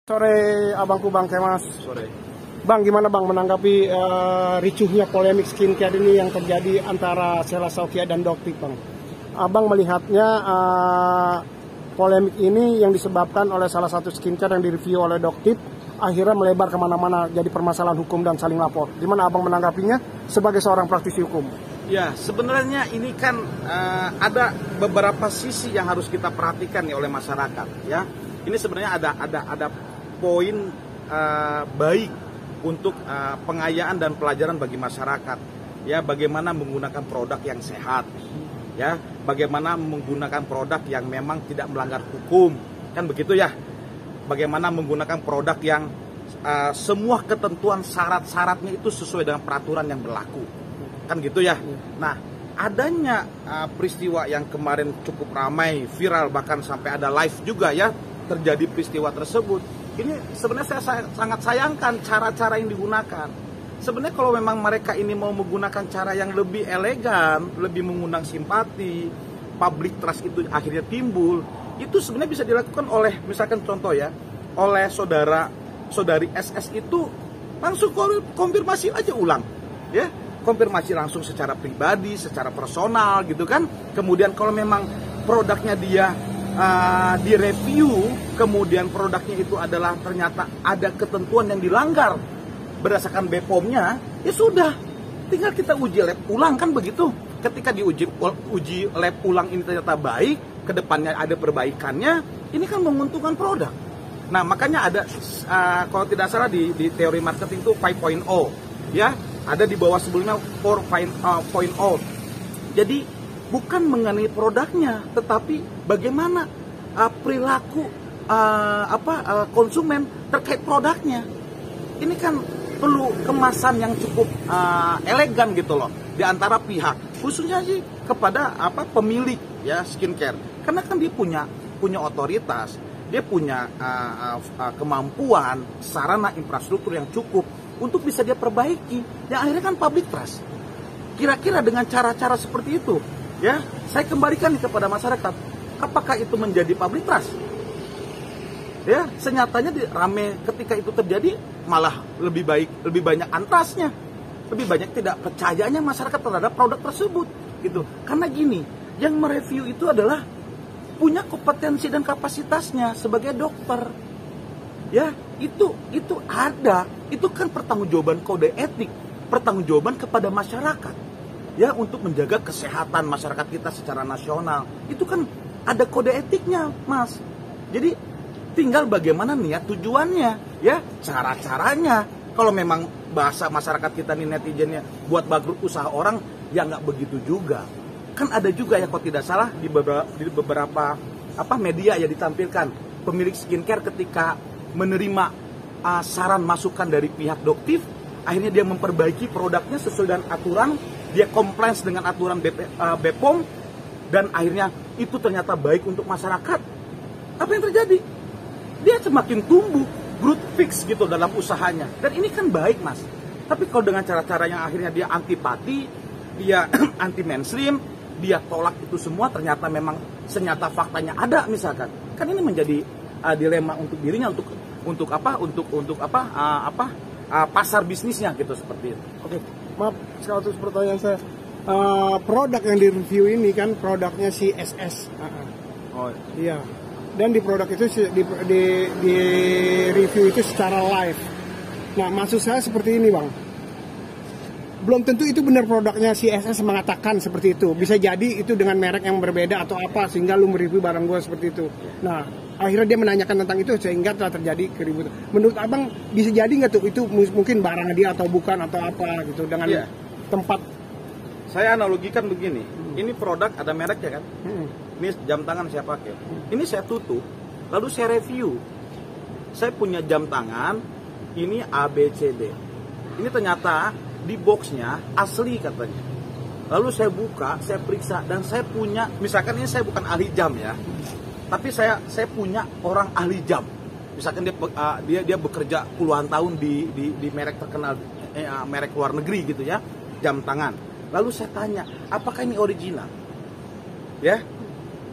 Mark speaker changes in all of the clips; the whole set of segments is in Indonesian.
Speaker 1: Sore abangku Bang Kemas.
Speaker 2: Sore.
Speaker 1: Bang, gimana Bang menanggapi ricuhnya polemik skincare ini yang terjadi antara Sheila Shauqiah dan Doktif Bang? Abang melihatnya polemik ini yang disebabkan oleh salah satu skincare yang direview oleh Doktif akhirnya melebar kemana-mana jadi permasalahan hukum dan saling lapor. Gimana Abang menanggapinya sebagai seorang praktisi hukum?
Speaker 2: Ya, sebenarnya ini kan ada beberapa sisi yang harus kita perhatikan nih oleh masyarakat. Ya, ini sebenarnya ada poin baik untuk pengayaan dan pelajaran bagi masyarakat. Ya, bagaimana menggunakan produk yang sehat. Ya, bagaimana menggunakan produk yang memang tidak melanggar hukum. Kan begitu ya. Bagaimana menggunakan produk yang semua ketentuan syarat-syaratnya itu sesuai dengan peraturan yang berlaku. Kan gitu ya. Nah, adanya peristiwa yang kemarin cukup ramai, viral, bahkan sampai ada live juga ya, terjadi peristiwa tersebut. Ini sebenarnya saya sangat sayangkan cara-cara yang digunakan. Sebenarnya kalau memang mereka ini mau menggunakan cara yang lebih elegan, lebih mengundang simpati, public trust itu akhirnya timbul, itu sebenarnya bisa dilakukan oleh, misalkan contoh ya, oleh saudari SS itu langsung konfirmasi aja ulang, ya, konfirmasi langsung secara pribadi, secara personal gitu kan. Kemudian kalau memang produknya dia direview, kemudian produknya itu adalah ternyata ada ketentuan yang dilanggar berdasarkan BPOM-nya, ya sudah, tinggal kita uji lab ulang kan begitu. Ketika uji lab ulang ini ternyata baik, kedepannya ada perbaikannya, ini kan menguntungkan produk. Nah, makanya ada kalau tidak salah di teori marketing itu 5.0, ya, ada di bawah sebelumnya 4.0. Jadi bukan mengenai produknya, tetapi bagaimana perilaku konsumen terkait produknya. Ini kan perlu kemasan yang cukup elegan gitu loh di antara pihak, khususnya sih kepada pemilik ya skincare, karena kan dia punya otoritas, dia punya kemampuan, sarana infrastruktur yang cukup untuk bisa dia perbaiki, yang akhirnya kan public trust. Kira-kira dengan cara-cara seperti itu, ya, saya kembalikan kepada masyarakat, apakah itu menjadi public trust? Ya, senyatanya rame ketika itu terjadi malah lebih banyak antrasnya, lebih banyak tidak percayanya masyarakat terhadap produk tersebut, gitu. Karena gini, yang mereview itu adalah punya kompetensi dan kapasitasnya sebagai dokter. Ya, itu ada, itu kan pertanggungjawaban kode etik, pertanggungjawaban kepada masyarakat. Ya, untuk menjaga kesehatan masyarakat kita secara nasional. Itu kan ada kode etiknya, Mas. Jadi tinggal bagaimana niat tujuannya, ya, cara-caranya. Kalau memang bahasa masyarakat kita nih netizennya buat bangkrut usaha orang, ya nggak begitu juga. Kan ada juga ya, kalau tidak salah di beberapa media ya ditampilkan pemilik skincare ketika menerima saran masukan dari pihak Doktif, akhirnya dia memperbaiki produknya sesuai dengan aturan, dia compliance dengan aturan BPOM, dan akhirnya itu ternyata baik untuk masyarakat. Apa yang terjadi? Dia semakin tumbuh, growth fix gitu dalam usahanya. Dan ini kan baik, Mas. Tapi kalau dengan cara-cara yang akhirnya dia antipati, dia anti mainstream, dia tolak itu semua, ternyata memang senyata faktanya ada misalkan. Kan ini menjadi dilema untuk dirinya, untuk pasar bisnisnya gitu, seperti itu.
Speaker 1: Oke, maaf sekaligus pertanyaan saya. Produk yang direview ini kan produknya si SS.
Speaker 2: Oh
Speaker 1: iya. Dan di produk itu di review itu secara live. Nah, maksud saya seperti ini, Bang. Belum tentu itu benar produknya si SS mengatakan seperti itu. Bisa jadi itu dengan merek yang berbeda atau apa sehingga lu mereview barang gue seperti itu. Nah, akhirnya dia menanyakan tentang itu sehingga telah terjadi keributan. Menurut Abang bisa jadi nggak tuh itu mungkin barang dia atau bukan atau apa gitu dengan tempat.
Speaker 2: Saya analogikan begini, ini produk ada mereknya kan, ini jam tangan saya pakai, ini saya tutup, lalu saya review, saya punya jam tangan, ini ABCD, ini ternyata di boxnya asli katanya, lalu saya buka, saya periksa, dan saya punya, misalkan ini saya bukan ahli jam ya, tapi saya punya orang ahli jam, misalkan dia bekerja puluhan tahun di merek terkenal, merek luar negeri gitu ya, jam tangan. Lalu saya tanya, apakah ini original? Ya,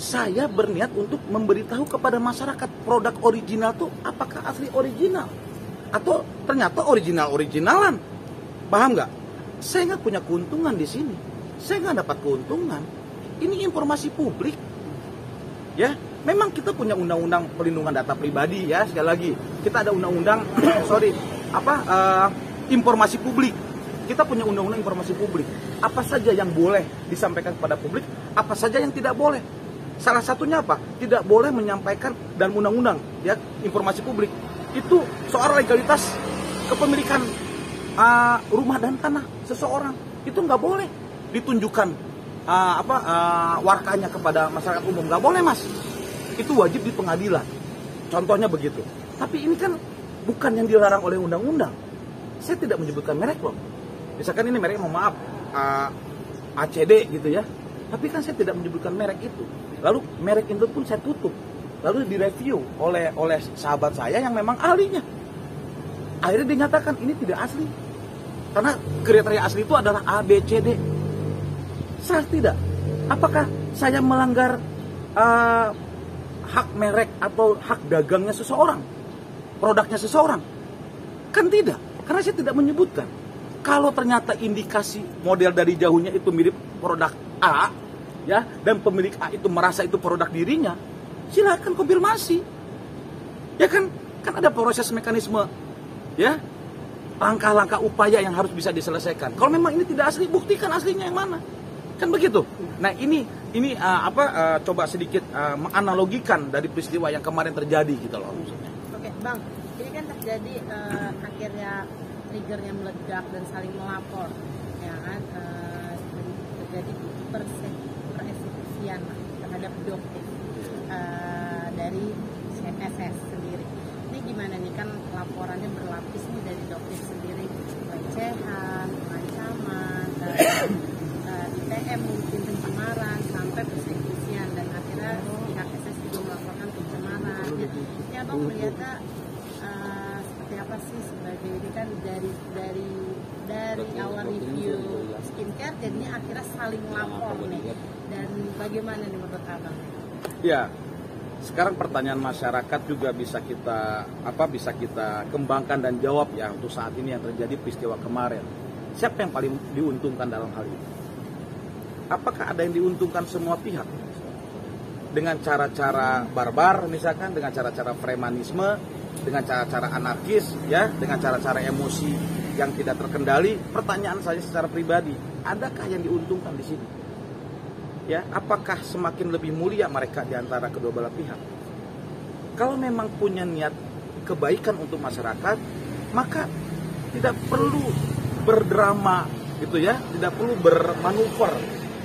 Speaker 2: saya berniat untuk memberitahu kepada masyarakat produk original tuh apakah asli original atau ternyata originalan. Paham nggak? Saya nggak punya keuntungan di sini. Saya nggak dapat keuntungan. Ini informasi publik. Ya, memang kita punya undang-undang perlindungan data pribadi ya, sekali lagi. Kita ada undang-undang informasi publik. Kita punya undang-undang informasi publik. Apa saja yang boleh disampaikan kepada publik, apa saja yang tidak boleh. Salah satunya apa? Tidak boleh menyampaikan dan undang-undang ya informasi publik. Itu soal legalitas kepemilikan rumah dan tanah seseorang. Itu nggak boleh ditunjukkan warkanya kepada masyarakat umum, nggak boleh mas. Itu wajib di pengadilan, contohnya begitu. Tapi ini kan bukan yang dilarang oleh undang-undang. Saya tidak menyebutkan merek loh. Misalkan ini merek, mohon maaf, ACD gitu ya. Tapi kan saya tidak menyebutkan merek itu. Lalu merek itu pun saya tutup. Lalu direview oleh sahabat saya yang memang ahlinya. Akhirnya dinyatakan ini tidak asli. Karena kriteria asli itu adalah A, B, C, D. Salah tidak? Apakah saya melanggar hak merek atau hak dagangnya seseorang? Produknya seseorang? Kan tidak. Karena saya tidak menyebutkan. Kalau ternyata indikasi model dari jauhnya itu mirip produk A, ya, dan pemilik A itu merasa itu produk dirinya, silakan konfirmasi. Ya kan ada proses mekanisme, ya, langkah-langkah upaya yang harus bisa diselesaikan. Kalau memang ini tidak asli, buktikan aslinya yang mana. Kan begitu. Nah ini coba sedikit menganalogikan dari peristiwa yang kemarin terjadi gitu loh maksudnya.
Speaker 3: Oke bang, ini kan terjadi akhirnya triggernya meledak dan saling melapor, ya kan, terjadi persekusian terhadap Doktif dari SS sendiri. Ini gimana nih, kan laporannya berlapis nih dari Doktif sendiri, pelecehan, ancaman, ITM mungkin pencemaran sampai persekusian, dan akhirnya pihak SS juga melaporkan pencemaran. Ya bang melihatnya seperti apa sih sebagai ini kan dari awal review skincare jadinya akhirnya saling lapor nih, dan bagaimana nih menurut abang?
Speaker 2: Ya, sekarang pertanyaan masyarakat juga bisa kita kembangkan dan jawab ya untuk saat ini yang terjadi peristiwa kemarin. Siapa yang paling diuntungkan dalam hal ini? Apakah ada yang diuntungkan semua pihak? Dengan cara-cara barbar misalkan, dengan cara-cara premanisme, dengan cara-cara anarkis, ya, dengan cara-cara emosi yang tidak terkendali. Pertanyaan saya secara pribadi, adakah yang diuntungkan di sini? Ya, apakah semakin lebih mulia mereka di antara kedua belah pihak? Kalau memang punya niat kebaikan untuk masyarakat, maka tidak perlu berdrama gitu ya, tidak perlu bermanuver.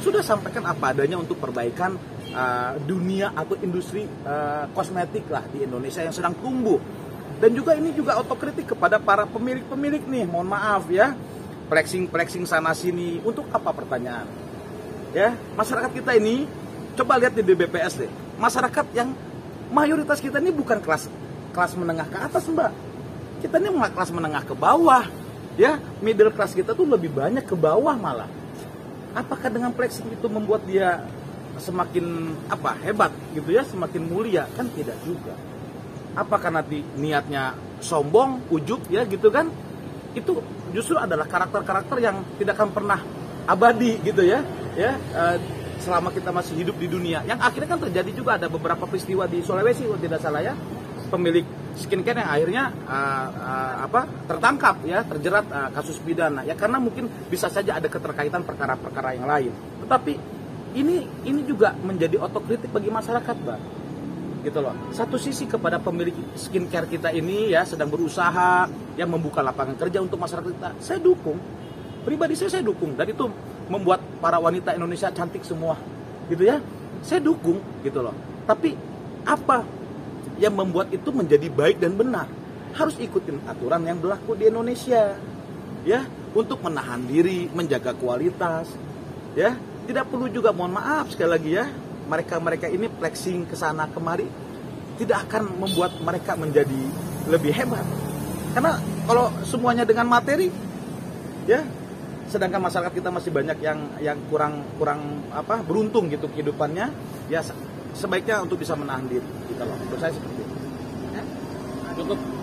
Speaker 2: Sudah sampaikan apa adanya untuk perbaikan dunia atau industri kosmetik lah di Indonesia yang sedang tumbuh. Dan juga ini juga otokritik kepada para pemilik-pemilik nih, mohon maaf ya, flexing sana sini. Untuk apa pertanyaan? Ya, masyarakat kita ini coba lihat di BPS deh. Masyarakat yang mayoritas kita ini bukan kelas menengah ke atas, Mbak. Kita ini kelas menengah ke bawah. Ya, middle class kita tuh lebih banyak ke bawah malah. Apakah dengan flexing itu membuat dia semakin hebat gitu ya, semakin mulia? Kan tidak juga. Apakah nanti niatnya sombong, ujub ya gitu kan? Itu justru adalah karakter-karakter yang tidak akan pernah abadi gitu ya. Selama kita masih hidup di dunia. Yang akhirnya kan terjadi juga ada beberapa peristiwa di Sulawesi kalau tidak salah ya. Pemilik skincare yang akhirnya tertangkap ya, terjerat kasus pidana ya, karena mungkin bisa saja ada keterkaitan perkara-perkara yang lain. Tetapi ini juga menjadi otokritik bagi masyarakat, Mbak. Gitu loh. Satu sisi kepada pemilik skincare kita ini ya sedang berusaha ya membuka lapangan kerja untuk masyarakat kita. Saya dukung. Pribadi saya dukung, dan itu membuat para wanita Indonesia cantik semua. Gitu ya. Saya dukung gitu loh. Tapi apa yang membuat itu menjadi baik dan benar? Harus ikutin aturan yang berlaku di Indonesia, ya, untuk menahan diri, menjaga kualitas, ya. Tidak perlu juga, mohon maaf sekali lagi ya, mereka ini flexing kesana kemari tidak akan membuat mereka menjadi lebih hebat. Karena kalau semuanya dengan materi, ya, sedangkan masyarakat kita masih banyak yang kurang beruntung gitu kehidupannya, ya. sebaiknya untuk bisa menahan diri gitu loh. Menurut saya seperti itu.
Speaker 3: Hah?
Speaker 4: Cukup.